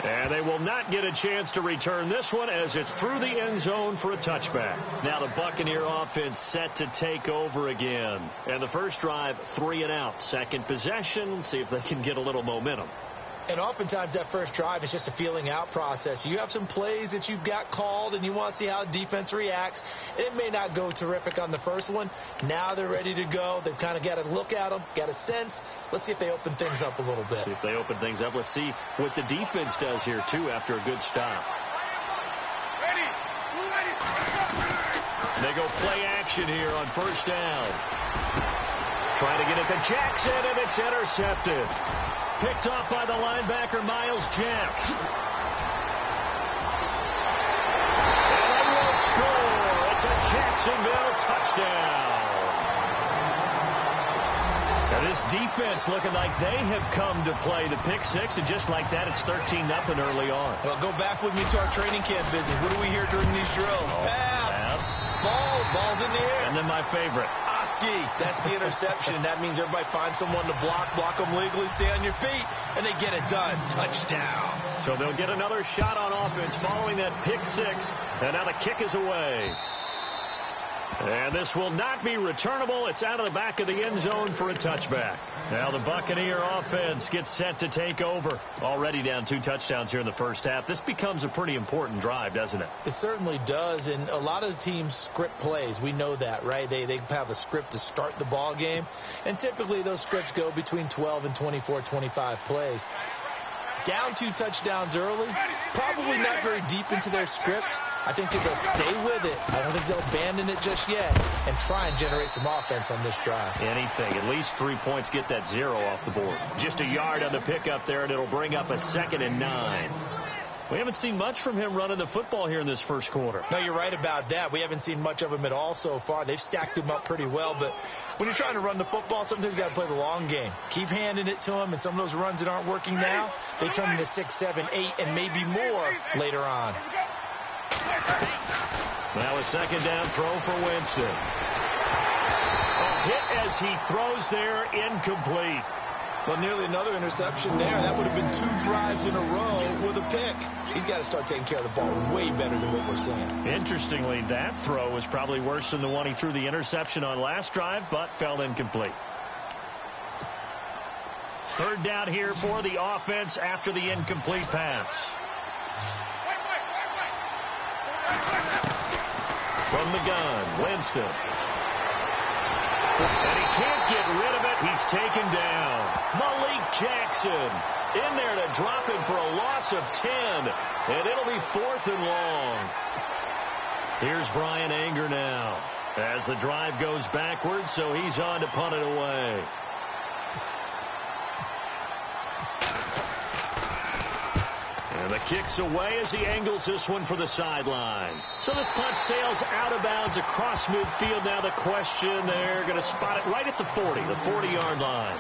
And they will not get a chance to return this one as it's through the end zone for a touchback. Now the Buccaneer offense set to take over again. And the first drive, 3 and out. Second possession, see if they can get a little momentum. And oftentimes that first drive is just a feeling out process. You have some plays that you've got called and you want to see how defense reacts. It may not go terrific on the first one. Now they're ready to go. They've kind of got to look at them, got a sense. Let's see if they open things up a little bit. See if they open things up. Let's see what the defense does here, too, after a good stop. They go play action here on first down. Trying to get it to Jackson, and it's intercepted. Picked off by the linebacker, Miles Jack. And they will score. It's a Jacksonville touchdown. Now this defense looking like they have come to play the pick six, and just like that, it's 13-0 early on. Well, go back with me to our training camp visit. What do we hear during these drills? Pass. Ball's in the air. And then my favorite. That's the interception. That means everybody finds someone to block them legally, stay on your feet, and they get it done. Touchdown. So they'll get another shot on offense following that pick six, and now the kick is away. And this will not be returnable. It's out of the back of the end zone for a touchback. Now the Buccaneer offense gets set to take over. Already down 2 touchdowns here in the first half. This becomes a pretty important drive, doesn't it? It certainly does, and a lot of the teams script plays. We know that, right? They have a script to start the ball game, and typically those scripts go between 12 and 24, 25 plays. Down 2 touchdowns early, probably not very deep into their script. I think that they'll stay with it. I don't think they'll abandon it just yet and try and generate some offense on this drive. Anything. At least 3 points, get that 0 off the board. Just a yard on the pickup there, and it'll bring up a 2nd and 9. We haven't seen much from him running the football here in this first quarter. No, you're right about that. We haven't seen much of him at all so far. They've stacked him up pretty well, but when you're trying to run the football, sometimes you got to play the long game. Keep handing it to him, and some of those runs that aren't working now, they turn into 6, 7, 8, and maybe more later on. Now a 2nd down throw for Winston. A hit as he throws there, incomplete. Well, nearly another interception there. That would have been 2 drives in a row with a pick. He's got to start taking care of the ball way better than what we're seeing. Interestingly, that throw was probably worse than the one he threw the interception on last drive, but fell incomplete. 3rd down here for the offense after the incomplete pass. From the gun, Winston. And he can't get rid of it. He's taken down. Malik Jackson in there to drop him for a loss of 10. And it'll be 4th and long. Here's Brian Anger now as the drive goes backwards, so he's on to punt it away. And the kick's away as he angles this one for the sideline. So this punt sails out of bounds across midfield. Now the question, they're going to spot it right at the 40, the 40-yard line.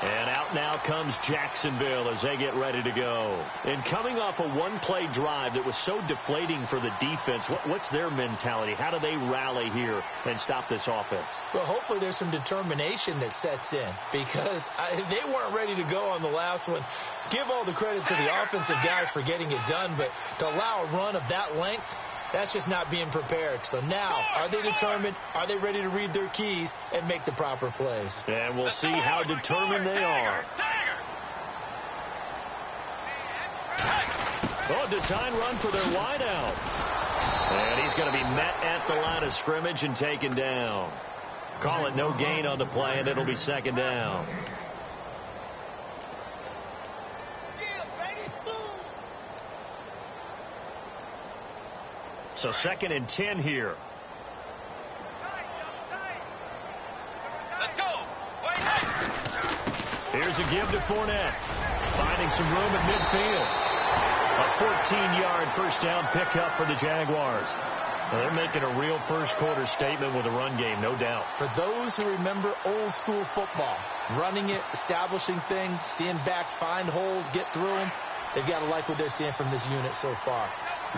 And out now comes Jacksonville as they get ready to go. And coming off a one-play drive that was so deflating for the defense, what's their mentality? How do they rally here and stop this offense? Well, hopefully there's some determination that sets in because they weren't ready to go on the last one. Give all the credit to the offensive guys for getting it done, but to allow a run of that length, that's just not being prepared. So now, are they determined? Are they ready to read their keys and make the proper plays? And we'll see how determined they are. Oh, design run for their wideout. And he's going to be met at the line of scrimmage and taken down. Call it no gain on the play, and it'll be 2nd down. So 2nd and 10 here. Let's go. Here's a give to Fournette. Finding some room at midfield. A 14-yard first down pickup for the Jaguars. Well, they're making a real first-quarter statement with a run game, no doubt. For those who remember old-school football, running it, establishing things, seeing backs find holes, get through them, they've got to like what they're seeing from this unit so far.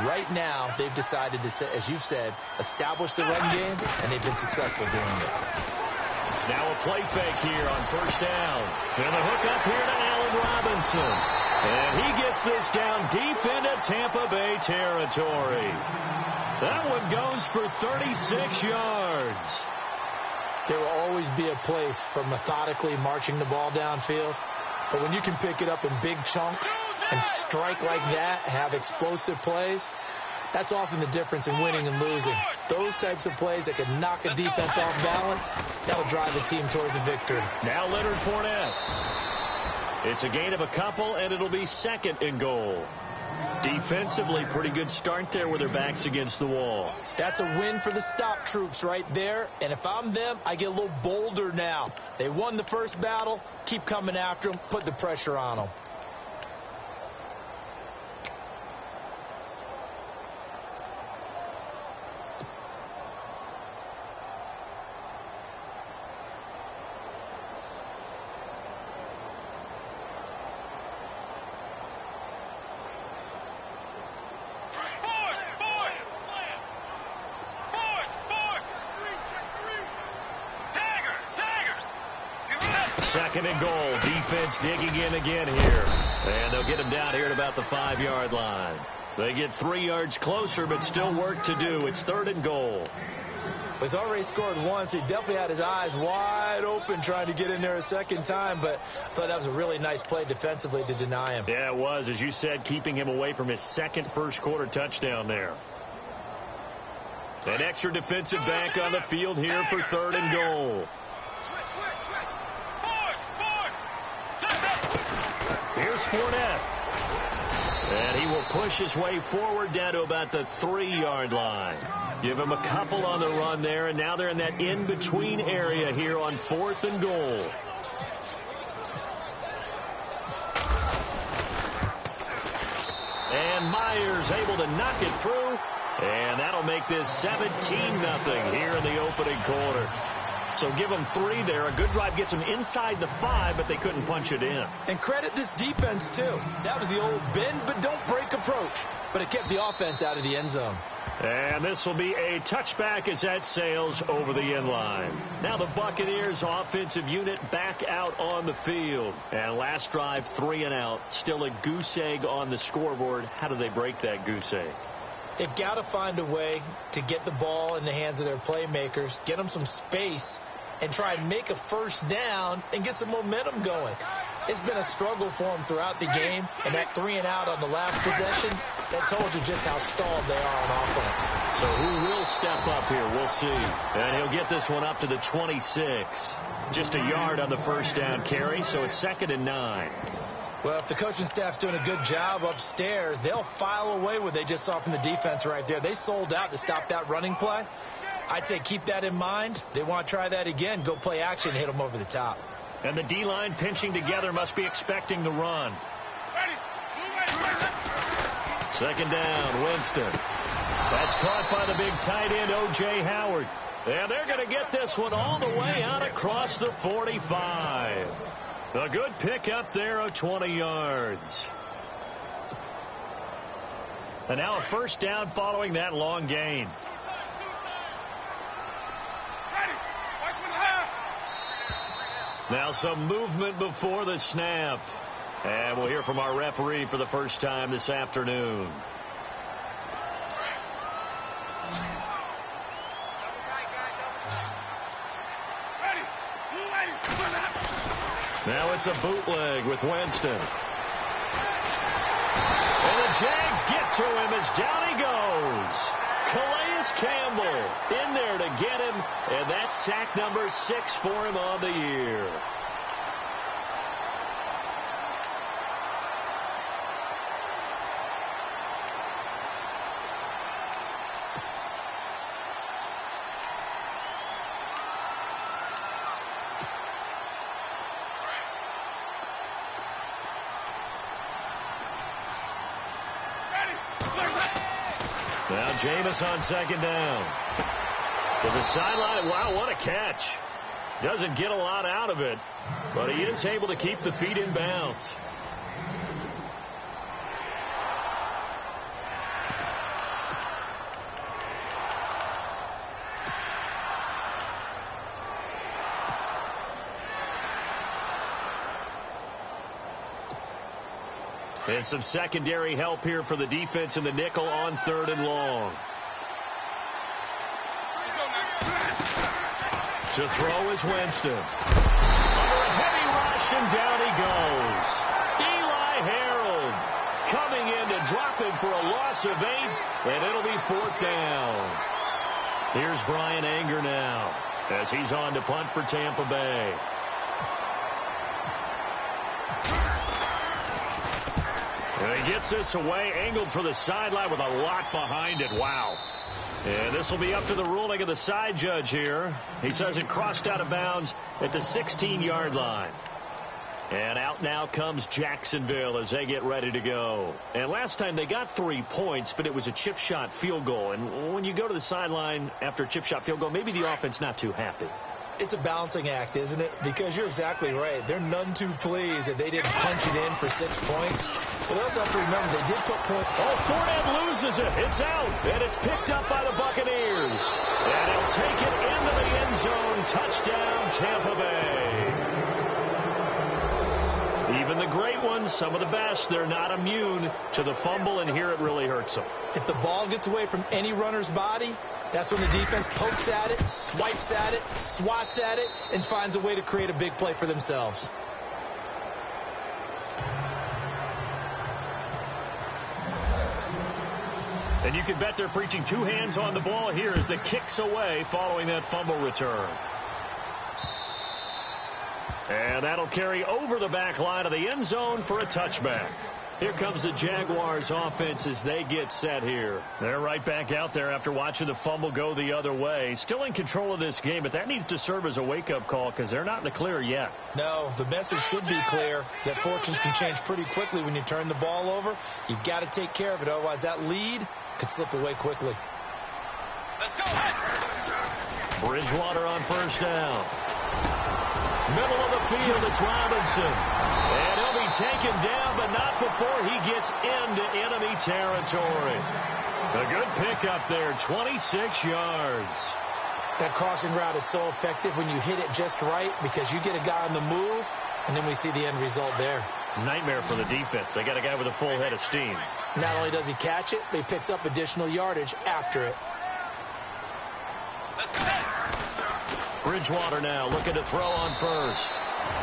Right now, they've decided to, as you've said, establish the run game, and they've been successful doing it. Now a play fake here on first down. And the hook up here to Allen Robinson. And he gets this down deep into Tampa Bay territory. That one goes for 36 yards. There will always be a place for methodically marching the ball downfield. But when you can pick it up in big chunks and strike like that, have explosive plays, that's often the difference in winning and losing. Those types of plays that can knock a defense off balance, that'll drive a team towards a victory. Now Leonard Fournette. It's a gain of a couple, and it'll be 2nd and goal. Defensively, pretty good start there with their backs against the wall. That's a win for the stop troops right there. And if I'm them, I get a little bolder now. They won the first battle. Keep coming after them. Put the pressure on them. Second and goal. Defense digging in again here. And they'll get him down here at about the 5-yard line. They get 3 yards closer, but still work to do. It's 3rd and goal. He's already scored once. He definitely had his eyes wide open trying to get in there a second time, but I thought that was a really nice play defensively to deny him. Yeah, it was. As you said, keeping him away from his second first-quarter touchdown there. An extra defensive back on the field here for 3rd and goal. Here's Fournette. And he will push his way forward down to about the 3-yard line. Give him a couple on the run there, and now they're in that in-between area here on 4th and goal. And Myers able to knock it through, and that'll make this 17-0 here in the opening quarter. So give them 3 there. A good drive gets them inside the 5, but they couldn't punch it in. And credit this defense, too. That was the old bend but don't break approach. But it kept the offense out of the end zone. And this will be a touchback as that sails over the end line. Now the Buccaneers offensive unit back out on the field. And last drive, 3 and out. Still a goose egg on the scoreboard. How do they break that goose egg? They've got to find a way to get the ball in the hands of their playmakers, get them some space, and try and make a first down and get some momentum going. It's been a struggle for them throughout the game, and that 3 and out on the last possession, that told you just how stalled they are on offense. So who will step up here? We'll see. And he'll get this one up to the 26. Just a yard on the first down carry, so it's 2nd and 9. Well, if the coaching staff's doing a good job upstairs, they'll file away what they just saw from the defense right there. They sold out to stop that running play. I'd say keep that in mind. They want to try that again. Go play action and hit them over the top. And the D-line pinching together must be expecting the run. 2nd down, Winston. That's caught by the big tight end, O.J. Howard. And they're going to get this one all the way out across the 45. A good pick up there of 20 yards. And now a first down following that long gain. Now some movement before the snap. And we'll hear from our referee for the first time this afternoon. Now it's a bootleg with Winston. And the Jags get to him as down he goes. Calais Campbell in there to get him, and that's sack number 6 for him on the year. Now Jameis on 2nd down. To the sideline. Wow, what a catch. Doesn't get a lot out of it, but he is able to keep the feet in bounds. And some secondary help here for the defense in the nickel on 3rd and long. To throw is Winston. Under a heavy rush, and down he goes. Eli Harold coming in to drop him for a loss of 8, and it'll be 4th down. Here's Brian Anger now as he's on to punt for Tampa Bay. And he gets this away, angled for the sideline with a lot behind it. Wow. And this will be up to the ruling of the side judge here. He says it crossed out of bounds at the 16-yard line. And out now comes Jacksonville as they get ready to go. And last time they got 3 points, but it was a chip shot field goal. And when you go to the sideline after a chip shot field goal, maybe the offense not too happy. It's a balancing act, isn't it? Because you're exactly right. They're none too pleased that they didn't punch it in for 6 points. But they also have to remember they did put points. Oh, Fournette loses it. It's out. And it's picked up by the Buccaneers. And he'll take it into the end zone. Touchdown, Tampa Bay. Even the great ones, some of the best, they're not immune to the fumble, and here it really hurts them. If the ball gets away from any runner's body, that's when the defense pokes at it, swipes at it, swats at it, and finds a way to create a big play for themselves. And you can bet they're preaching 2 hands on the ball here as the kick's away following that fumble return. And that'll carry over the back line of the end zone for a touchback. Here comes the Jaguars offense as they get set here. They're right back out there after watching the fumble go the other way. Still in control of this game, but that needs to serve as a wake-up call because they're not in the clear yet. No, the message should be clear that fortunes can change pretty quickly when you turn the ball over. You've got to take care of it, otherwise that lead could slip away quickly. Let's go. Bridgewater on 1st down. Middle of the field, it's Robinson. And he'll be taken down, but not before he gets into enemy territory. A good pickup there, 26 yards. That crossing route is so effective when you hit it just right because you get a guy on the move, and then we see the end result there. Nightmare for the defense. They got a guy with a full head of steam. Not only does he catch it, but he picks up additional yardage after it. Bridgewater now looking to throw on 1st.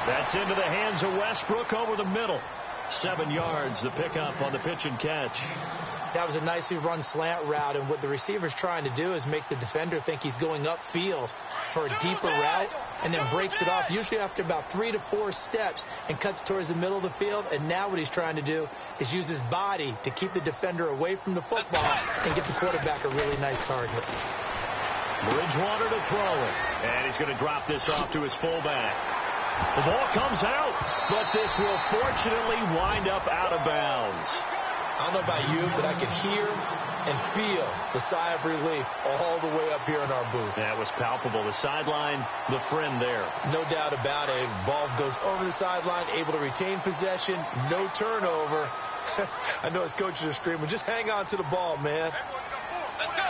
That's into the hands of Westbrook over the middle. 7 yards, the pickup on the pitch and catch. That was a nicely run slant route, and what the receiver's trying to do is make the defender think he's going upfield for a deeper route and then breaks it off, usually after about 3 to 4 steps, and cuts towards the middle of the field. And now what he's trying to do is use his body to keep the defender away from the football and get the quarterback a really nice target. Bridgewater to throw it. And he's going to drop this off to his fullback. The ball comes out, but this will fortunately wind up out of bounds. I don't know about you, but I could hear and feel the sigh of relief all the way up here in our booth. That was palpable. The sideline, the friend there. No doubt about it. Ball goes over the sideline, able to retain possession, no turnover. I know his coaches are screaming, just hang on to the ball, man. Let's go.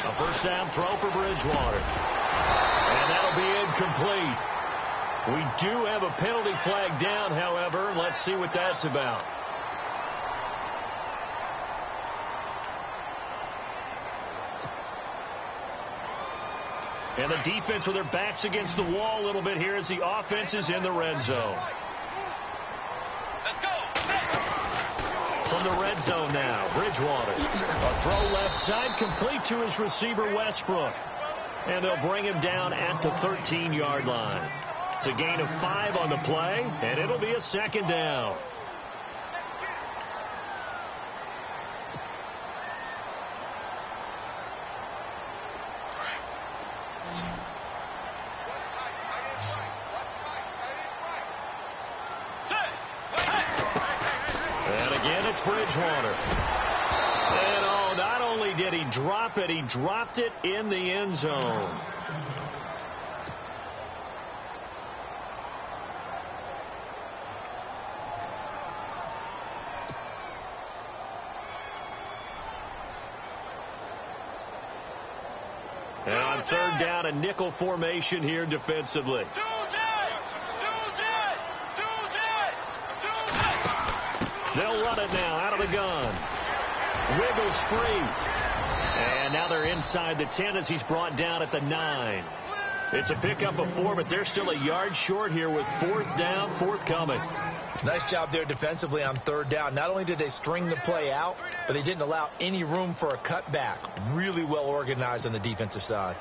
A 1st down throw for Bridgewater. And that'll be incomplete. We do have a penalty flag down, however. Let's see what that's about. And the defense with their backs against the wall a little bit here as the offense is in the red zone. Let's go. From the red zone now, Bridgewater. A throw left side, complete to his receiver, Westbrook. And they'll bring him down at the 13-yard line. It's a gain of 5 on the play, and it'll be a 2nd down. And again, it's Bridgewater. And oh, not only did he drop it, he dropped it in the end zone. And on 3rd down, a nickel formation here defensively. run it now out of the gun. Wiggles free. And now they're inside the 10 as he's brought down at the 9. It's a pickup of 4, but they're still a yard short here with 4th down, forthcoming. Nice job there defensively on 3rd down. Not only did they string the play out, but they didn't allow any room for a cutback. Really well organized on the defensive side.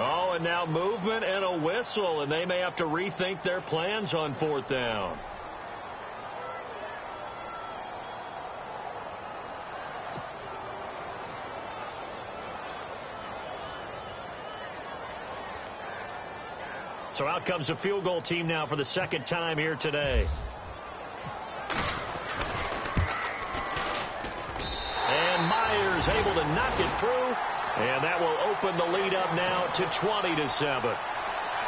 Oh, and now movement and a whistle, and they may have to rethink their plans on 4th down. So out comes a field goal team now for the 2nd time here today. And Myers able to knock it through. And that will open the lead up now to 20-7.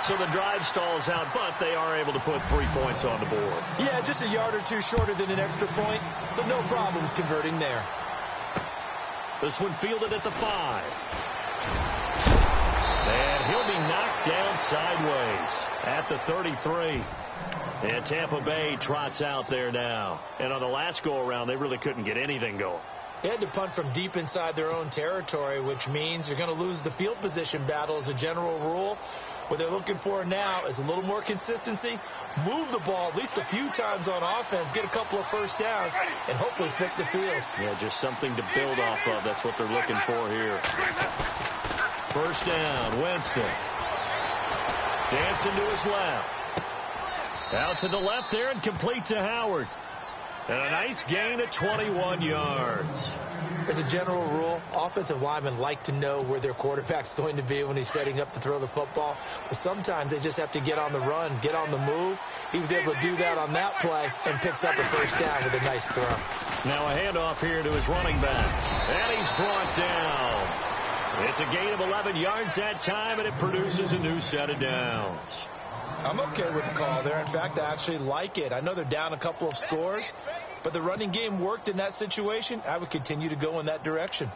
So the drive stalls out, but they are able to put 3 points on the board. Yeah, just a yard or 2 shorter than an extra point, so no problems converting there. This one fielded at the 5. And he'll be knocked down sideways at the 33. And Tampa Bay trots out there now. And on the last go-around, they really couldn't get anything going. They had to punt from deep inside their own territory, which means they're going to lose the field position battle as a general rule. What they're looking for now is a little more consistency, move the ball at least a few times on offense, get a couple of first downs, and hopefully thick the field. Yeah, just something to build off of. That's what they're looking for here. First down, Winston. Dancing to his left. Out to the left there and complete to Howard. And a nice gain of 21 yards. As a general rule, offensive linemen like to know where their quarterback's going to be when he's setting up to throw the football. But sometimes they just have to get on the run, get on the move. He was able to do that on that play and picks up a first down with a nice throw. Now a handoff here to his running back. And he's brought down. It's a gain of 11 yards that time, and it produces a new set of downs. I'm okay with the call there. In fact, I actually like it. I know they're down a couple of scores, but the running game worked in that situation. I would continue to go in that direction.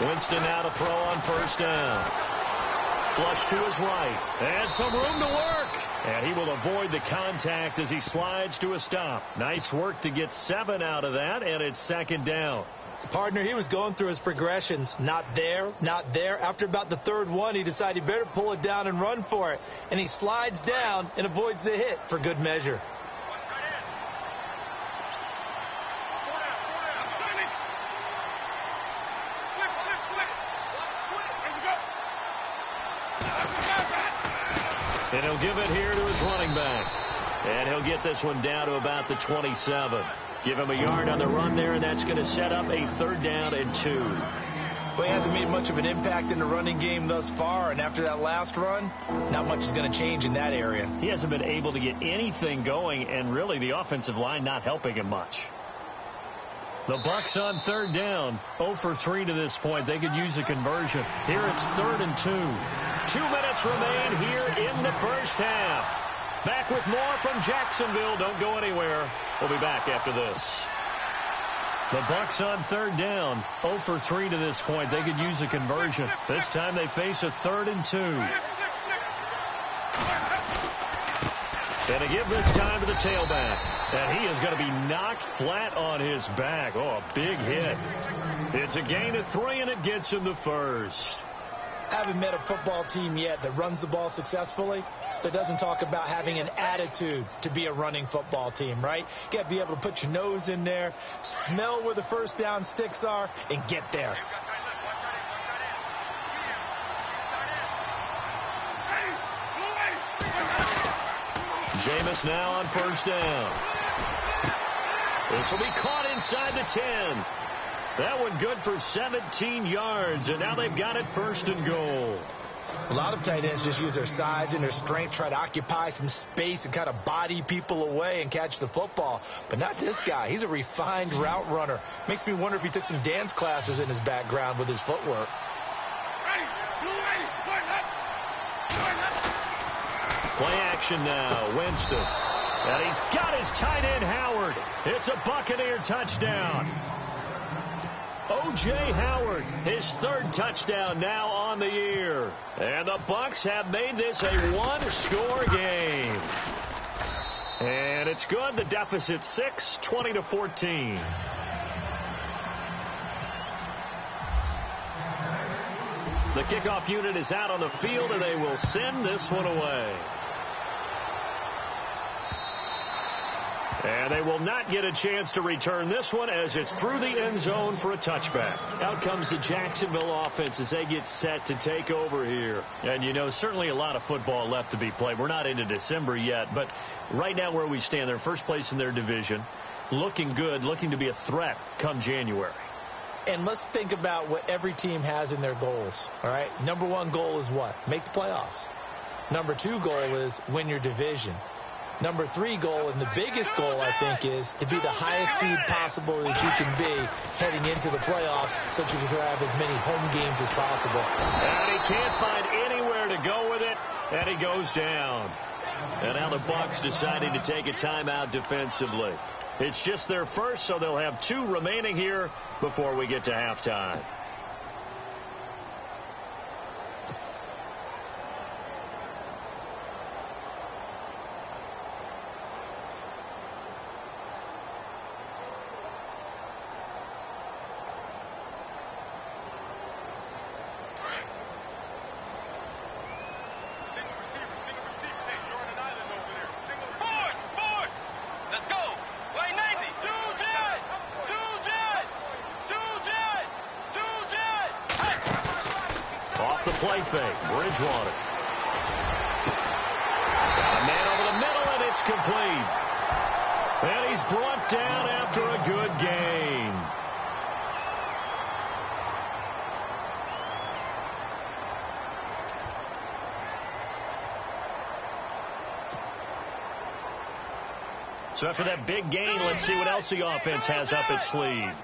Winston now to throw on first down. Flush to his right. And some room to work. And he will avoid the contact as he slides to a stop. Nice work to get 7 out of that, and it's 2nd down. Partner, he was going through his progressions. Not there, not there. After about the 3rd one, he decided he better pull it down and run for it. And he slides down and avoids the hit for good measure. And he'll give it here to his running back. And he'll get this one down to about the 27. Give him a yard on the run there, and that's going to set up a 3rd down and 2. Well, he hasn't made much of an impact in the running game thus far, and after that last run, not much is going to change in that area. He hasn't been able to get anything going, and really the offensive line not helping him much. The Bucks on 3rd down, 0 for 3 to this point. They could use a conversion. Here it's 3rd and 2. 2 minutes remain here in the first half. Back with more from Jacksonville. Don't go anywhere. We'll be back after this. The Bucks on 3rd down, 0 for 3 to this point. They could use a conversion. This time they face a 3rd and 2. And to give this time to the tailback. And he is going to be knocked flat on his back. Oh, a big hit. It's a gain of 3, and it gets him the first. I haven't met a football team yet that runs the ball successfully that doesn't talk about having an attitude to be a running football team, right? You got to be able to put your nose in there, smell where the first down sticks are, and get there. Jameis now on first down. This will be caught inside the 10. That one good for 17 yards, and now they've got it 1st and goal. A lot of tight ends just use their size and their strength, try to occupy some space and kind of body people away and catch the football. But not this guy. He's a refined route runner. Makes me wonder if he took some dance classes in his background with his footwork. Play action now. Winston. And he's got his tight end, Howard. It's a Buccaneer touchdown. O.J. Howard, his 3rd touchdown now on the year. And the Bucs have made this a one-score game. And it's good. The deficit 6, 20-14. The kickoff unit is out on the field, and they will send this one away. And they will not get a chance to return this one as it's through the end zone for a touchback. Out comes the Jacksonville offense as they get set to take over here. And, you know, certainly a lot of football left to be played. We're not into December yet, but right now where we stand, they're first place in their division, looking good, looking to be a threat come January. And let's think about what every team has in their goals, all right? Number 1 goal is what? Make the playoffs. Number 2 goal is win your division. Number 3 goal, and the biggest goal, I think, is to be the highest seed possible that you can be heading into the playoffs so that you can have as many home games as possible. And he can't find anywhere to go with it, and he goes down. And now the Bucs deciding to take a timeout defensively. It's just their first, so they'll have 2 remaining here before we get to halftime. Play fake. Bridgewater. Got a man over the middle, and it's complete. And he's brought down after a good gain. So after that big gain, let's see what else the offense has up its sleeve.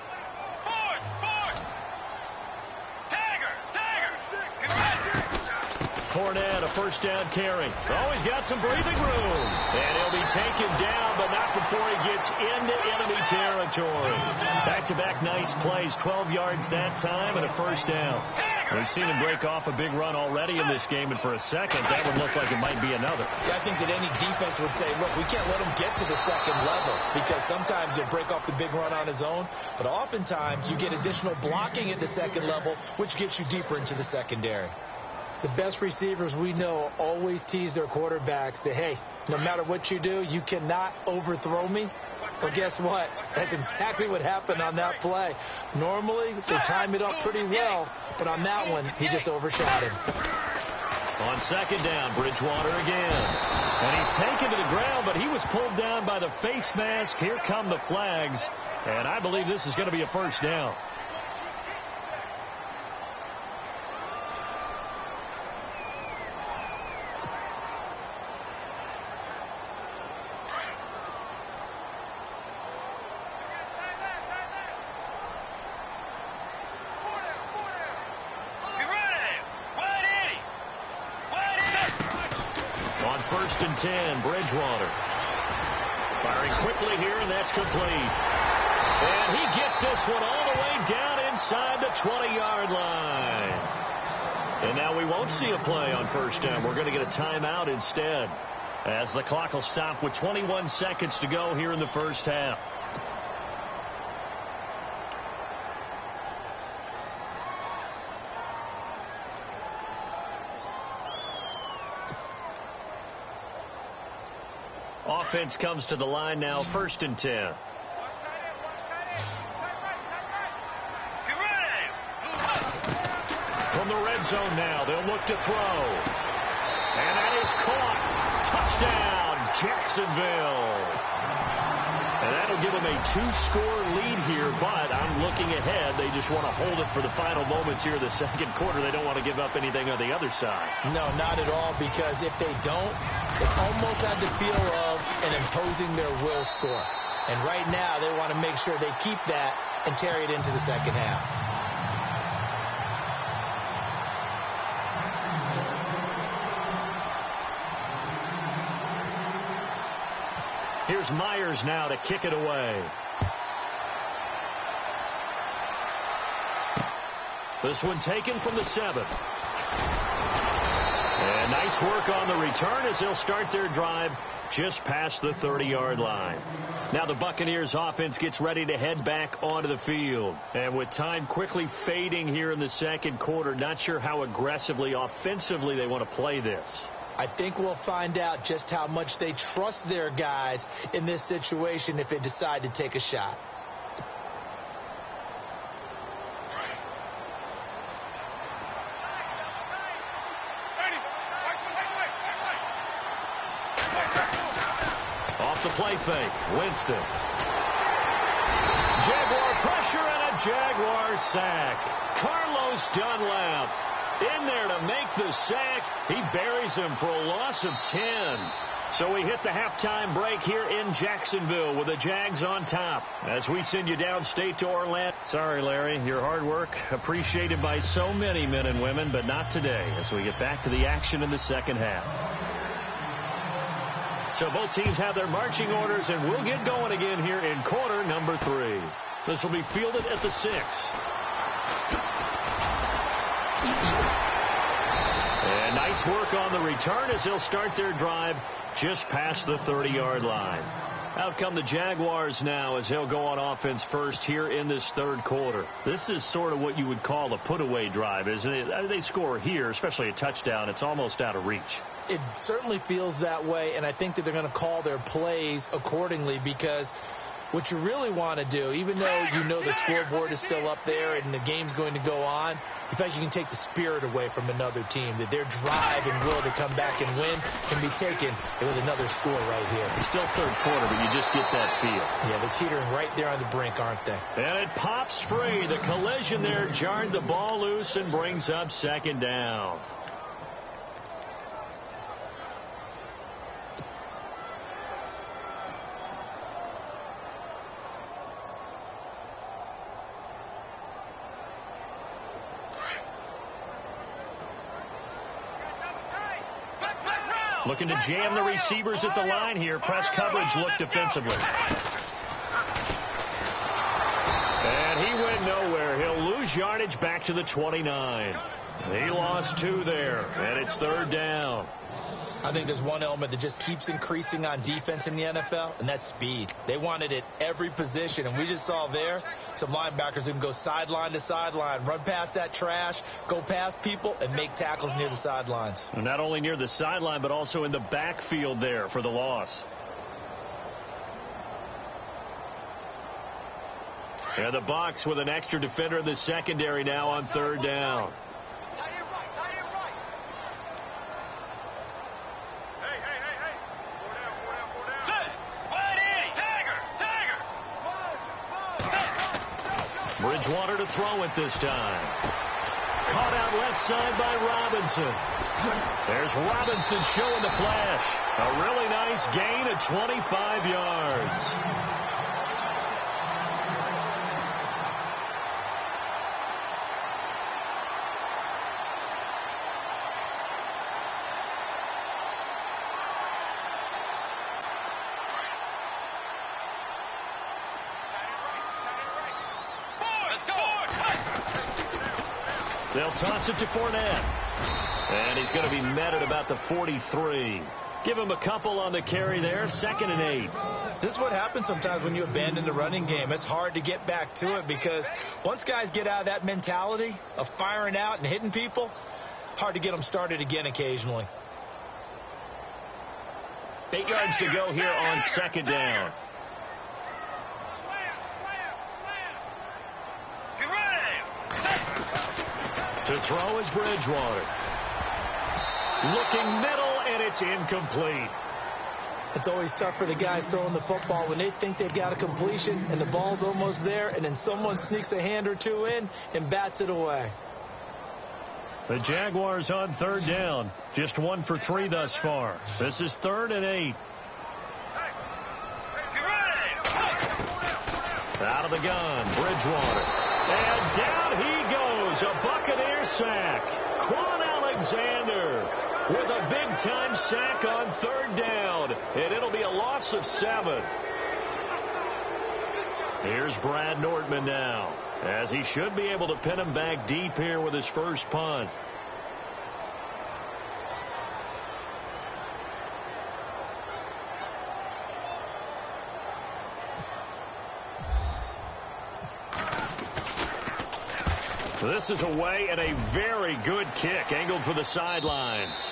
Fournette, a first down carry. Oh, he's got some breathing room. And he'll be taken down, but not before he gets into enemy territory. Back-to-back nice plays, 12 yards that time and a first down. We've seen him break off a big run already in this game, and for a second, that would look like it might be another. Yeah, I think that any defense would say, look, we can't let him get to the second level, because sometimes he'll break off the big run on his own, but oftentimes you get additional blocking at the second level, which gets you deeper into the secondary. The best receivers we know always tease their quarterbacks that, hey, no matter what you do, you cannot overthrow me. Well, guess what? That's exactly what happened on that play. Normally, they time it up pretty well, but on that one, he just overshot him. On second down, Bridgewater again. And he's taken to the ground, but he was pulled down by the face mask. Here come the flags, and I believe this is going to be a first down. First and 10, Bridgewater. Firing quickly here, and that's complete. And he gets this one all the way down inside the 20-yard line. And now we won't see a play on first down. We're going to get a timeout instead, as the clock will stop with 21 seconds to go here in the first half. Offense comes to the line now, first and 10. From the red zone now, they'll look to throw. And that is caught. Touchdown, Jacksonville. And that'll give them a 2-score lead here, but I'm looking ahead. They just want to hold it for the final moments here in the second quarter. They don't want to give up anything on the other side. No, not at all, because if they don't, it almost had the feel of an imposing their will score. And right now, they want to make sure they keep that and carry it into the second half. Here's Myers now to kick it away. This one taken from the 7. And nice work on the return as they'll start their drive just past the 30-yard line. Now the Buccaneers offense gets ready to head back onto the field. And with time quickly fading here in the second quarter, not sure how aggressively, offensively they want to play this. I think we'll find out just how much they trust their guys in this situation if they decide to take a shot. Off the play fake, Winston. Jaguar pressure and a Jaguar sack. Carlos Dunlap in there to make the sack. He buries him for a loss of 10. So we hit the halftime break here in Jacksonville with the Jags on top as we send you downstate to Orlando. Sorry, Larry, your hard work appreciated by so many men and women, but not today as we get back to the action in the second half. So both teams have their marching orders, and we'll get going again here in quarter number 3. This will be fielded at the 6. And nice work on the return as they'll start their drive just past the 30-yard line. Out come the Jaguars now as they'll go on offense first here in this third quarter. This is sort of what you would call a put-away drive, isn't it? They score here, especially a touchdown. It's almost out of reach. It certainly feels that way, and I think that they're going to call their plays accordingly, because what you really want to do, even though you know the scoreboard is still up there and the game's going to go on, you think you can take the spirit away from another team, that their drive and will to come back and win can be taken with another score right here. It's still third quarter, but you just get that feel. Yeah, they're teetering right there on the brink, aren't they? And it pops free. The collision there jarred the ball loose and brings up second down. Looking to jam the receivers at the line here. Press coverage look defensively. And he went nowhere. He'll lose yardage back to the 29. He lost 2 there, and it's third down. I think there's one element that just keeps increasing on defense in the NFL, and that's speed. They want it at every position, and we just saw there some linebackers who can go sideline to sideline, run past that trash, go past people, and make tackles near the sidelines. And not only near the sideline, but also in the backfield there for the loss. And the Bucs with an extra defender in the secondary now on third down. Bridgewater to throw it this time. Caught out left side by Robinson. There's Robinson showing the flash. A really nice gain of 25 yards. They'll toss it to Fournette. And he's going to be met at about the 43. Give him a couple on the carry there. 2nd and 8. This is what happens sometimes when you abandon the running game. It's hard to get back to it because once guys get out of that mentality of firing out and hitting people, hard to get them started again occasionally. 8 yards to go here on 2nd down. To throw is Bridgewater. Looking middle, and it's incomplete. It's always tough for the guys throwing the football when they think they've got a completion and the ball's almost there, and then someone sneaks a hand or two in and bats it away. The Jaguars on third down. Just 1 for 3 thus far. This is 3rd and 8. Out of the gun, Bridgewater. And down he goes. A Buccaneer sack. Quan Alexander with a big-time sack on 3rd down. And it'll be a loss of 7. Here's Brad Nordman now, as he should be able to pin him back deep here with his first punt. This is away and a very good kick, angled for the sidelines.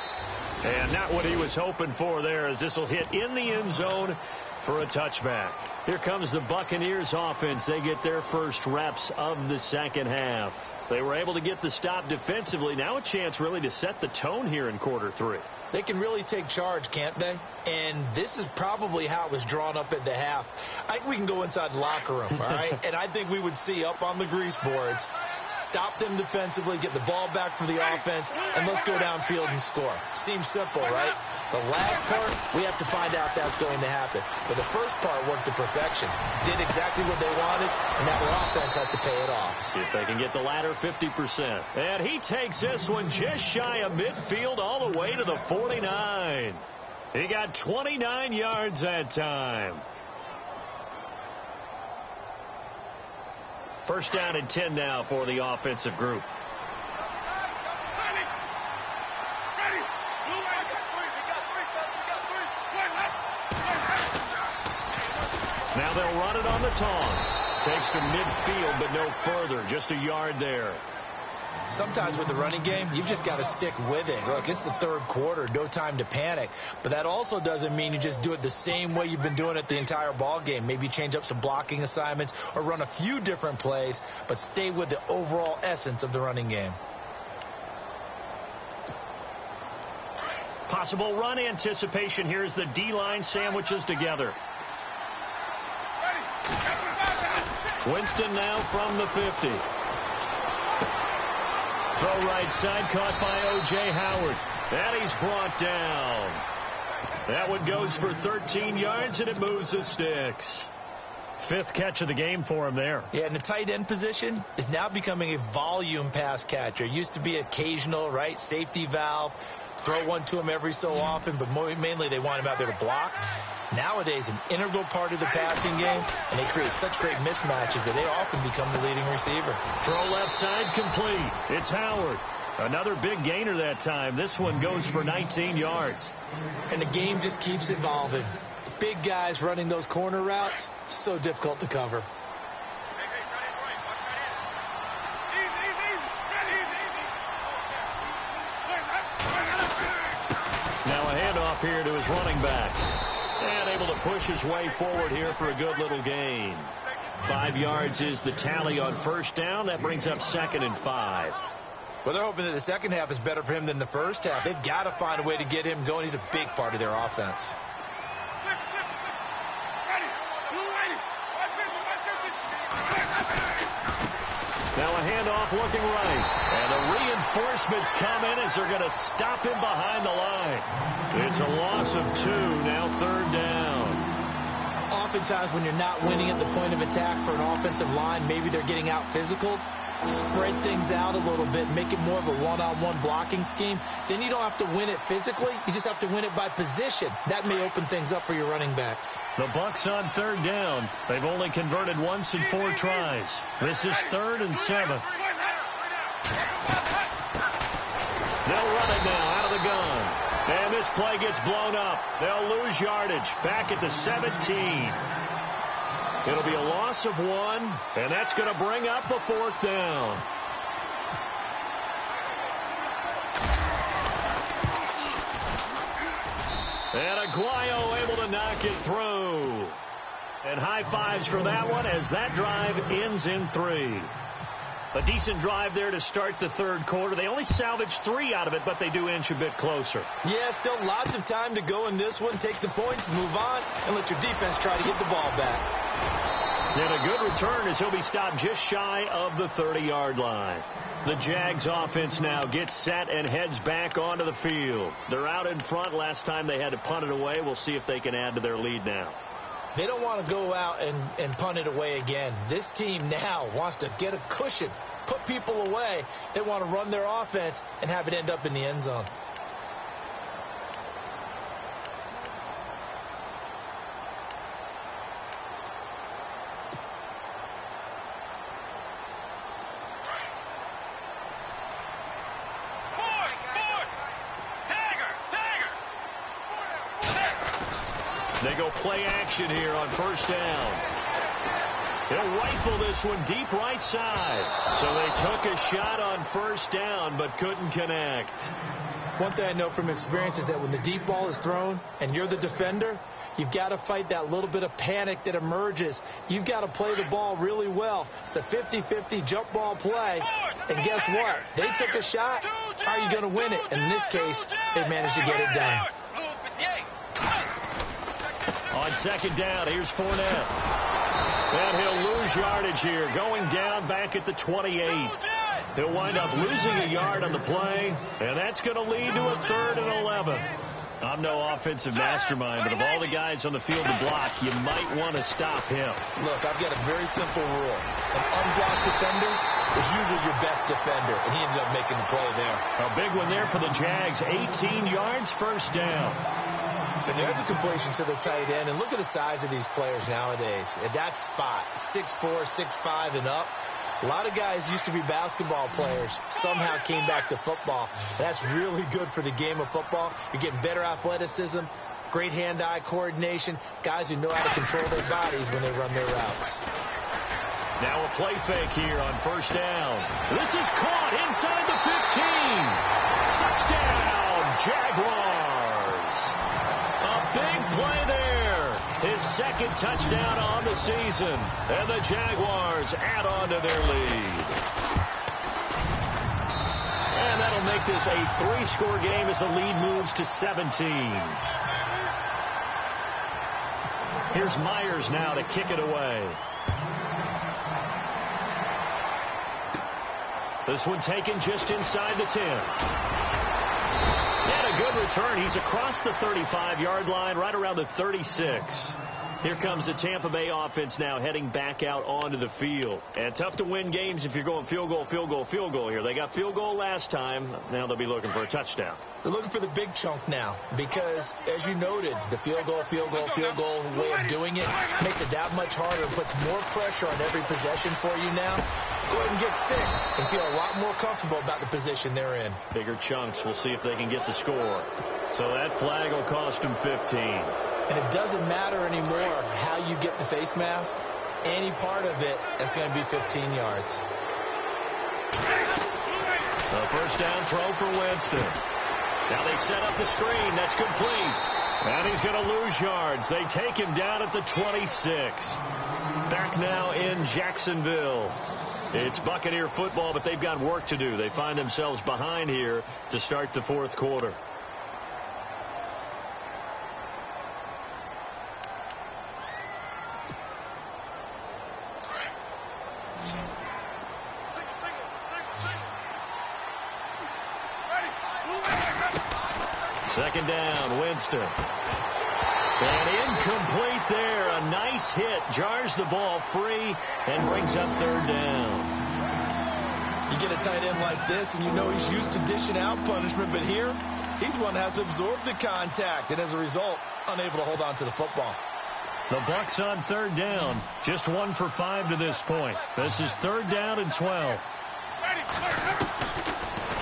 And not what he was hoping for there, as this will hit in the end zone for a touchback. Here comes the Buccaneers offense. They get their first reps of the second half. They were able to get the stop defensively. Now a chance really to set the tone here in quarter 3. They can really take charge, can't they? And this is probably how it was drawn up at the half. I think we can go inside the locker room, all right? And I think we would see up on the grease boards, stop them defensively, get the ball back for the offense, and let's go downfield and score. Seems simple, right? The last part, we have to find out that's going to happen. But the first part worked to perfection. Did exactly what they wanted, and now their offense has to pay it off. See if they can get the latter 50%. And he takes this one just shy of midfield all the way to the 49. He got 29 yards that time. First down and 10 now for the offensive group. Now they'll run it on the toss. Takes to midfield, but no further. Just a yard there. Sometimes with the running game, you've just got to stick with it. Look, it's the 3rd quarter, no time to panic. But that also doesn't mean you just do it the same way you've been doing it the entire ball game. Maybe change up some blocking assignments or run a few different plays, but stay with the overall essence of the running game. Possible run anticipation here as the D-line sandwiches together. Winston now from the 50. Throw right side, caught by O.J. Howard. And he's brought down. That one goes for 13 yards, and it moves the sticks. 5th catch of the game for him there. Yeah, and the tight end position is now becoming a volume pass catcher. Used to be occasional, right, safety valve. Throw one to him every so often, but mainly they want him out there to block. Nowadays, an integral part of the passing game, and they create such great mismatches that they often become the leading receiver. Throw left side complete. It's Howard. Another big gainer that time. This one goes for 19 yards. And the game just keeps evolving. Big guys running those corner routes, so difficult to cover. Now a handoff here to his running back. And able to push his way forward here for a good little gain. 5 yards is the tally on first down. That brings up 2nd and 5. Well, they're hoping that the second half is better for him than the first half. They've got to find a way to get him going. He's a big part of their offense. Now a handoff looking right. And the reinforcements come in as they're going to stop him behind the line. It's a loss of 2, now 3rd down. Oftentimes when you're not winning at the point of attack for an offensive line, maybe they're getting out physical. Spread things out a little bit, make it more of a one-on-one blocking scheme. Then you don't have to win it physically. You just have to win it by position. That may open things up for your running backs. The Bucs on 3rd down. They've only converted once in 4 tries. This is 3rd and 7. They'll run it now out of the gun. And this play gets blown up. They'll lose yardage back at the 17. It'll be a loss of 1, and that's going to bring up a 4th down. And Aguayo able to knock it through. And high fives for that one as that drive ends in 3. A decent drive there to start the third quarter. They only salvaged 3 out of it, but they do inch a bit closer. Yeah, still lots of time to go in this one. Take the points, move on, and let your defense try to get the ball back. And a good return as he'll be stopped just shy of the 30-yard line. The Jags offense now gets set and heads back onto the field. They're out in front. Last time they had to punt it away. We'll see if they can add to their lead now. They don't want to go out and punt it away again. This team now wants to get a cushion, put people away. They want to run their offense and have it end up in the end zone. They go play action here on first down. He'll rifle this one deep right side. So they took a shot on first down but couldn't connect. One thing I know from experience is that when the deep ball is thrown and you're the defender, you've got to fight that little bit of panic that emerges. You've got to play the ball really well. It's a 50-50 jump ball play. And guess what? They took a shot. How are you going to win it? And in this case, they managed to get it done. On second down, here's Fournette. And he'll lose yardage here, going down back at the 28. He'll wind up losing a yard on the play, and that's going to lead to a 3rd and 11. I'm no offensive mastermind, but of all the guys on the field to block, you might want to stop him. Look, I've got a very simple rule. An unblocked defender is usually your best defender, and he ended up making the play there. A big one there for the Jags, 18 yards, first down. And there's a completion to the tight end. And look at the size of these players nowadays. At that spot, 6'4", 6'5", and up. A lot of guys used to be basketball players. Somehow came back to football. That's really good for the game of football. You're getting better athleticism, great hand-eye coordination, guys who know how to control their bodies when they run their routes. Now a play fake here on first down. This is caught inside the 15. Touchdown, Jaguars. A big play there. His second touchdown on the season. And the Jaguars add on to their lead. And that'll make this a 3-score game as the lead moves to 17. Here's Myers now to kick it away. This one taken just inside the 10. And a good return. He's across the 35-yard line, right around the 36. Here comes the Tampa Bay offense now heading back out onto the field. And tough to win games if you're going field goal, field goal, field goal here. They got field goal last time. Now they'll be looking for a touchdown. They're looking for the big chunk now because, as you noted, the field goal way of doing it makes it that much harder and puts more pressure on every possession for you now. Go ahead and get 6 and feel a lot more comfortable about the position they're in. Bigger chunks. We'll see if they can get the score. So that flag will cost them 15. And it doesn't matter anymore how you get the face mask. Any part of it is going to be 15 yards. A first down throw for Winston. Now they set up the screen. That's complete. And he's going to lose yards. They take him down at the 26. Back now in Jacksonville. It's Buccaneer football, but they've got work to do. They find themselves behind here to start the fourth quarter. Second down, Winston. And incomplete there. A nice hit. Jars the ball free and brings up third down. You get a tight end like this, and you know he's used to dishing out punishment. But here, he's one that has absorbed the contact. And as a result, unable to hold on to the football. The Bucs on third down. Just 1 for 5 to this point. This is third down and 12.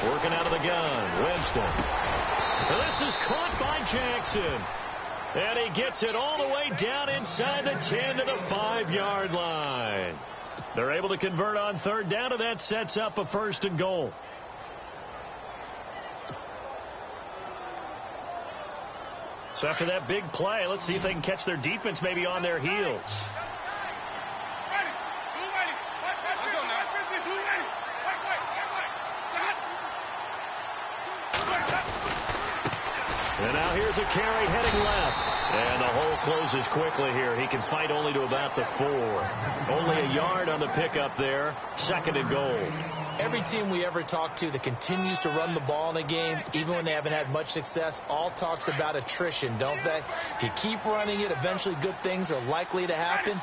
Working out of the gun. Winston. This is caught by Jackson. And he gets it all the way down inside the 10 to the 5-yard line. They're able to convert on third down, and that sets up a 1st and goal. So after that big play, let's see if they can catch their defense maybe on their heels. Here's a carry heading left. And the hole closes quickly here. He can fight only to about the 4. Only a yard on the pickup there. 2nd and goal. Every team we ever talk to that continues to run the ball in a game, even when they haven't had much success, all talks about attrition, don't they? If you keep running it, eventually good things are likely to happen.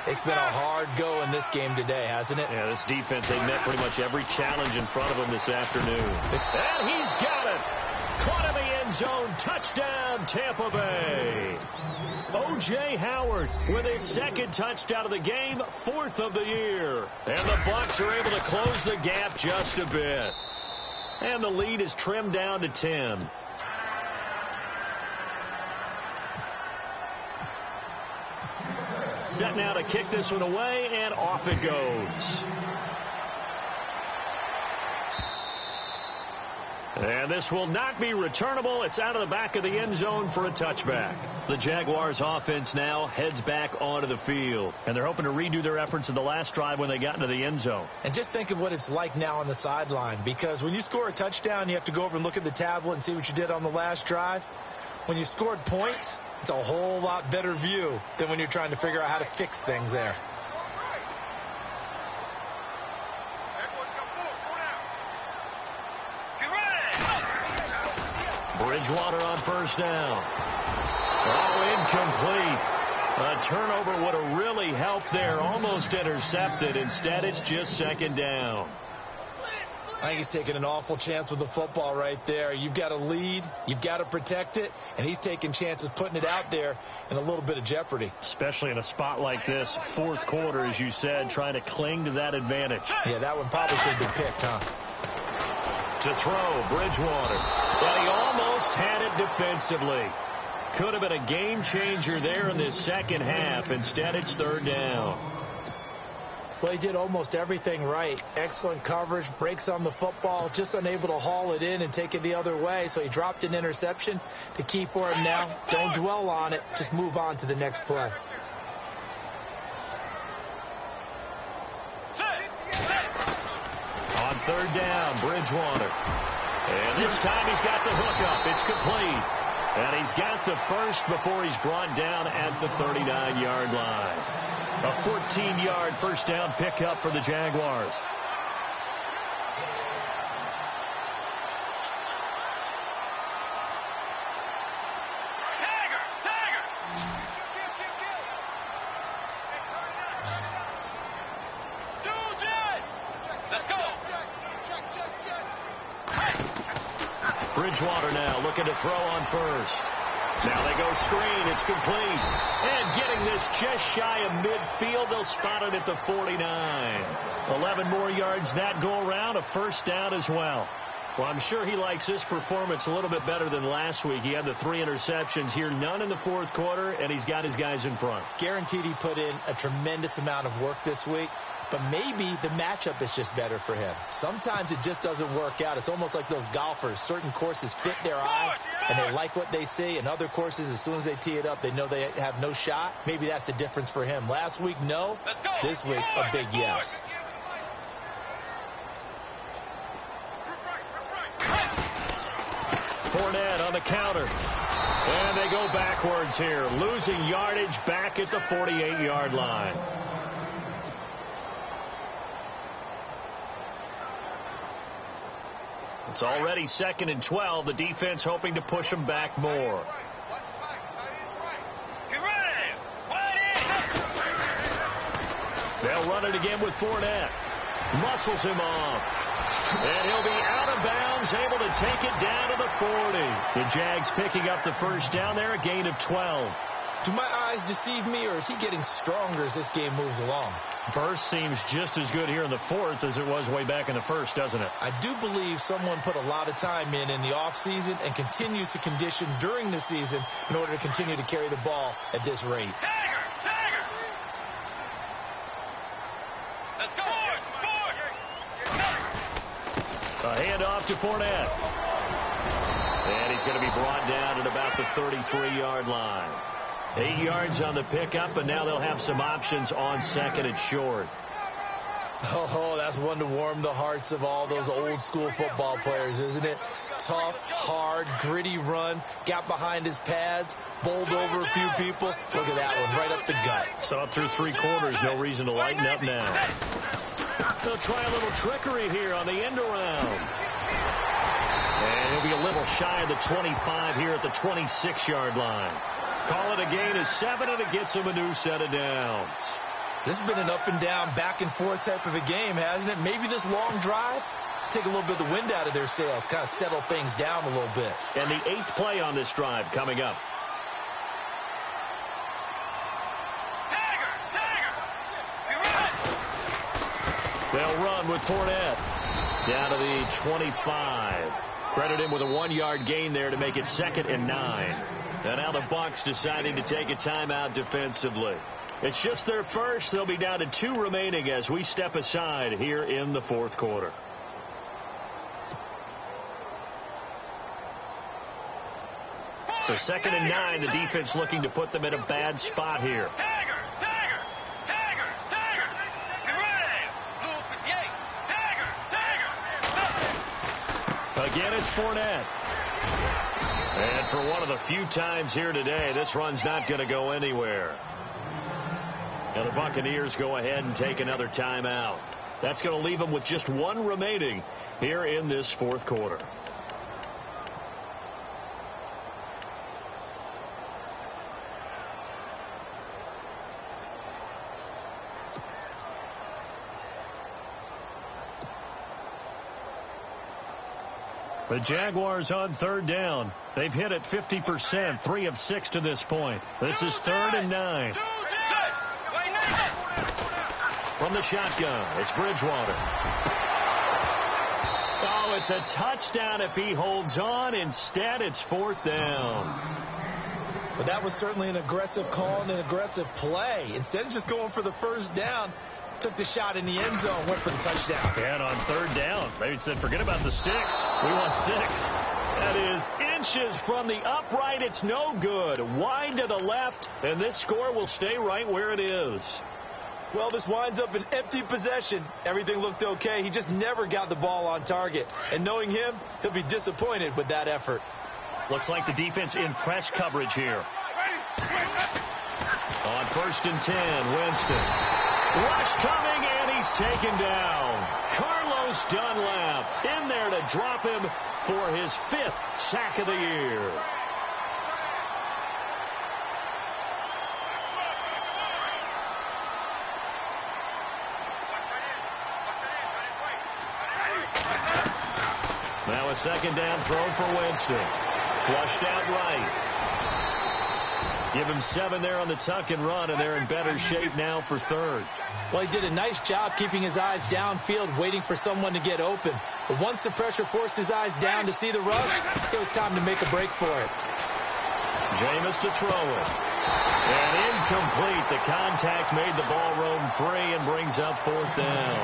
It's been a hard go in this game today, hasn't it? Yeah, this defense, they met pretty much every challenge in front of them this afternoon. And he's got it. Caught in the end zone. Touchdown, Tampa Bay. O.J. Howard with his 2nd touchdown of the game, 4th of the year. And the Bucs are able to close the gap just a bit. And the lead is trimmed down to 10. Set now to kick this one away, and off it goes. And this will not be returnable. It's out of the back of the end zone for a touchback. The Jaguars offense now heads back onto the field. And they're hoping to redo their efforts in the last drive when they got into the end zone. And just think of what it's like now on the sideline. Because when you score a touchdown, you have to go over and look at the tablet and see what you did on the last drive. When you scored points, it's a whole lot better view than when you're trying to figure out how to fix things there. Bridgewater on 1st down. Oh, incomplete. A turnover would have really helped there. Almost intercepted. Instead, it's just 2nd down. I think he's taking an awful chance with the football right there. You've got a lead. You've got to protect it. And he's taking chances putting it out there in a little bit of jeopardy. Especially in a spot like this. 4th quarter, as you said, trying to cling to that advantage. Yeah, that one probably should have been picked, huh? To throw, Bridgewater. But he almost had it defensively. Could have been a game changer there in this 2nd half. Instead, it's 3rd down. Well, he did almost everything right. Excellent coverage, breaks on the football, just unable to haul it in and take it the other way. So he dropped an interception. The key for him now, don't dwell on it. Just move on to the next play. On 3rd down, Bridgewater. And this time he's got the hookup. It's complete. And he's got the first before he's brought down at the 39-yard line. A 14-yard first down pickup for the Jaguars. Bridgewater now looking to throw on 1st. Now they go screen. It's complete. And getting this just shy of midfield. They'll spot it at the 49. 11 more yards that go around. A first down as well. Well, I'm sure he likes this performance a little bit better than last week. He had the 3 interceptions here, none in the 4th quarter, and he's got his guys in front. Guaranteed he put in a tremendous amount of work this week. But maybe the matchup is just better for him. Sometimes it just doesn't work out. It's almost like those golfers. Certain courses fit their eye, and they like what they see. And other courses, as soon as they tee it up, they know they have no shot. Maybe that's the difference for him. Last week, no. This week, a big yes. Fournette on the counter. And they go backwards here, losing yardage back at the 48-yard line. It's already 2nd and 12. The defense hoping to push them back more. They'll run it again with Fournette. Muscles him off. And he'll be out of bounds, able to take it down to the 40. The Jags picking up the first down there, a gain of 12. Do my eyes deceive me, or is he getting stronger as this game moves along? Burst seems just as good here in the 4th as it was way back in the 1st, doesn't it? I do believe someone put a lot of time in the offseason and continues to condition during the season in order to continue to carry the ball at this rate. Let's go. A handoff to Fournette. And he's going to be brought down at about the 33-yard line. 8 yards on the pickup, and now they'll have some options on 2nd and short. Oh, that's one to warm the hearts of all those old school football players, isn't it? Tough, hard, gritty run, got behind his pads, bowled over a few people. Look at that one, right up the gut. So up through 3 quarters, no reason to lighten up now. They'll try a little trickery here on the end around. And he'll be a little shy of the 25 here at the 26-yard line. Call it a gain of 7, and it gets him a new set of downs. This has been an up and down, back and forth type of a game, hasn't it? Maybe this long drive, take a little bit of the wind out of their sails, kind of settle things down a little bit. And the 8th play on this drive coming up. They'll run with Fournette down to the 25. Credit him with a 1-yard gain there to make it 2nd and 9. And now the Bucs deciding to take a timeout defensively. It's just their first. They'll be down to 2 remaining as we step aside here in the 4th quarter. So 2nd and 9, the defense looking to put them in a bad spot here. Again, it's Fournette. And for one of the few times here today, this run's not going to go anywhere. And the Buccaneers go ahead and take another timeout. That's going to leave them with just 1 remaining here in this 4th quarter. The Jaguars on 3rd down. They've hit it 50%, 3 of 6 to this point. This is 3rd and 9. From the shotgun, it's Bridgewater. Oh, it's a touchdown if he holds on. Instead, it's 4th down. But that was certainly an aggressive call and an aggressive play. Instead of just going for the first down, took the shot in the end zone, went for the touchdown. And on 3rd down, maybe said, forget about the sticks. We want 6. That is inches from the upright. It's no good. Wide to the left, and this score will stay right where it is. Well, this winds up an empty possession. Everything looked okay. He just never got the ball on target. And knowing him, he'll be disappointed with that effort. Looks like the defense in press coverage here. On 1st and 10, Winston. Rush coming, and he's taken down. Carlos Dunlap in there to drop him for his 5th sack of the year. Now a 2nd down throw for Winston. Flushed out right. Give him 7 there on the tuck and run, and they're in better shape now for 3rd. Well, he did a nice job keeping his eyes downfield, waiting for someone to get open. But once the pressure forced his eyes down to see the rush, it was time to make a break for it. Jameis to throw it. And incomplete. The contact made the ball roam free and brings up 4th down.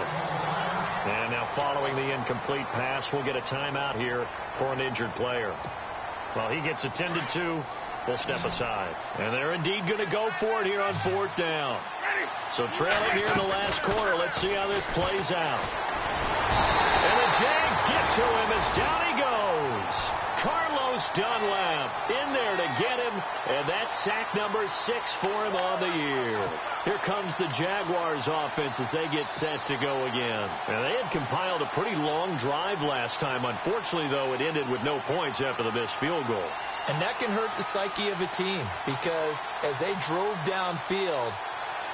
And now following the incomplete pass, we'll get a timeout here for an injured player. Well, he gets attended to. We'll step aside. And they're indeed going to go for it here on 4th down. So trailing here in the last quarter. Let's see how this plays out. And the Jags get to him as down he goes. Carlos Dunlap in there to get him. And that's sack number 6 for him on the year. Here comes the Jaguars offense as they get set to go again. And they had compiled a pretty long drive last time. Unfortunately, though, it ended with no points after the missed field goal. And that can hurt the psyche of a team because as they drove downfield,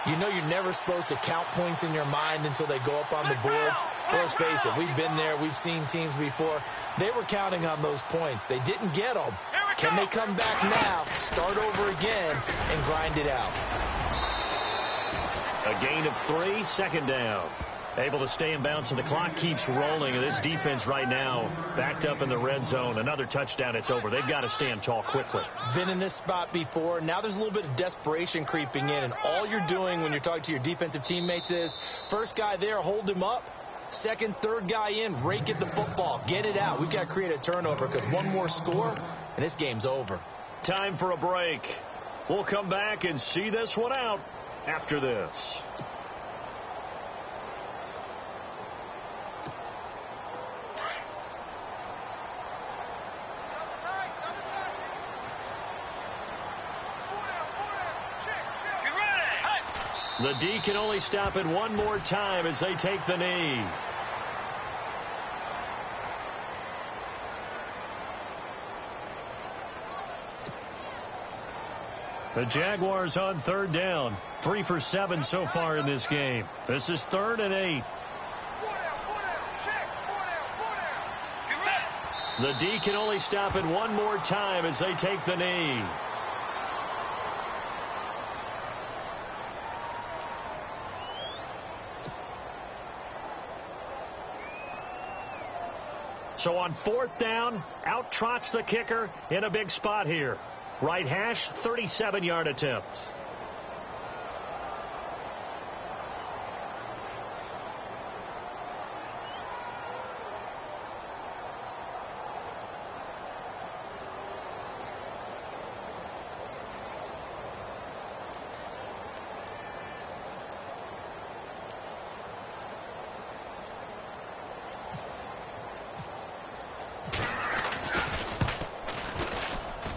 you know you're never supposed to count points in your mind until they go up on the board. Well, let's face it, we've been there. We've seen teams before. They were counting on those points. They didn't get them. Can they come back now, start over again, and grind it out? A gain of 3, 2nd down. Able to stay in bounds, and the clock keeps rolling. And this defense right now backed up in the red zone. Another touchdown, it's over. They've got to stand tall quickly. Been in this spot before. Now there's a little bit of desperation creeping in. And all you're doing when you're talking to your defensive teammates is, first guy there, hold him up. Second, third guy in, rake at the football. Get it out. We've got to create a turnover because one more score, and this game's over. Time for a break. We'll come back and see this one out after this. The D can only stop it one more time as they take the knee. The Jaguars on third down. 3 for 7 so far in this game. This is 3rd and 8. The D can only stop it one more time as they take the knee. So on 4th down, out trots the kicker in a big spot here. Right hash, 37-yard attempt.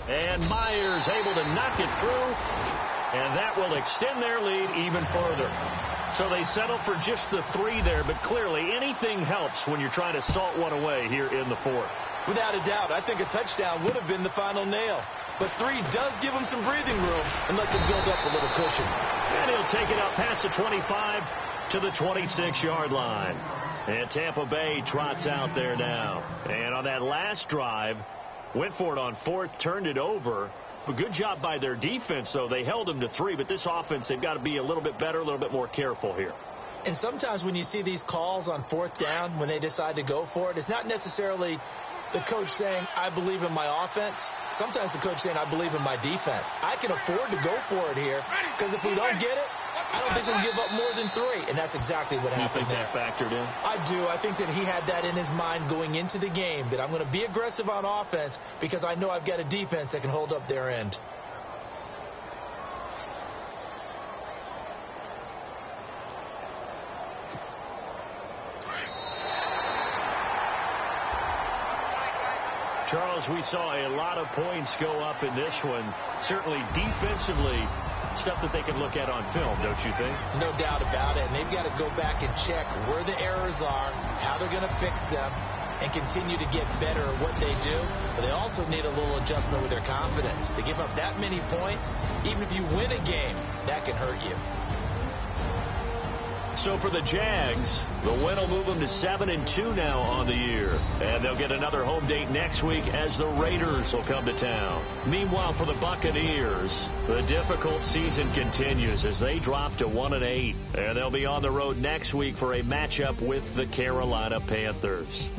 And Myers able to knock it through, and that will extend their lead even further. So they settle for just the 3 there, but clearly anything helps when you're trying to salt one away here in the 4th. Without a doubt, I think a touchdown would have been the final nail. But 3 does give them some breathing room and lets them build up a little cushion. And he'll take it up past the 25 to the 26-yard line. And Tampa Bay trots out there now. And on that last drive, went for it on 4th, turned it over. But good job by their defense, though. They held them to 3, but this offense, they've got to be a little bit better, a little bit more careful here. And sometimes when you see these calls on 4th down, when they decide to go for it, it's not necessarily the coach saying, I believe in my offense. Sometimes the coach saying, I believe in my defense. I can afford to go for it here, because if we don't get it, I don't think we'll give up more than 3. And that's exactly what happened there. You think that factored in? I do. I think that he had that in his mind going into the game, that I'm going to be aggressive on offense because I know I've got a defense that can hold up their end. Charles, we saw a lot of points go up in this one. Certainly defensively, stuff that they can look at on film, don't you think? No doubt about it. And they've got to go back and check where the errors are, how they're going to fix them, and continue to get better at what they do. But they also need a little adjustment with their confidence. To give up that many points, even if you win a game, that can hurt you. So for the Jags, the win will move them to 7-2 now on the year. And they'll get another home date next week as the Raiders will come to town. Meanwhile, for the Buccaneers, the difficult season continues as they drop to 1-8. And they'll be on the road next week for a matchup with the Carolina Panthers.